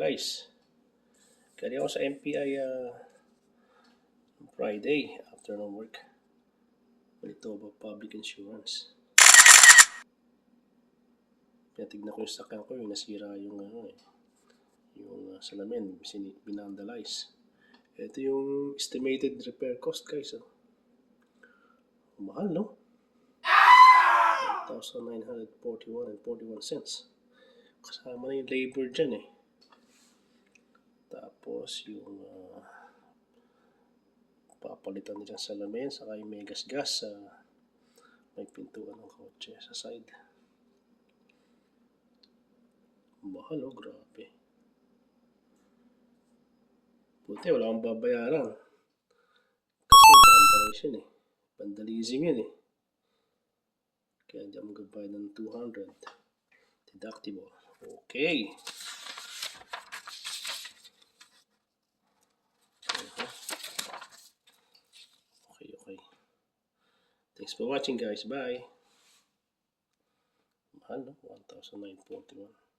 guys, galing ako sa MPI Friday after ng work. Balito ba public insurance? Kaya tignan ko yung sakyan ko, yung nasira yung yung salamin, binandalize. Ito yung estimated repair cost guys. Mahal, no? 1,941.41 kasama na yung labor dyan eh. Tapos yung papalitan nila sa salamin, saka yung may gas-gas sa may pintuan ng kotse sa side. Mahal, oh, grabe. Buti wala akong babayaran kasi vandalism eh, vandalism yun eh, kaya hindi ako magbabayad ng 200 deductible. Okay. Okay. Thanks for watching guys. Bye. Mahal, no? 1,941.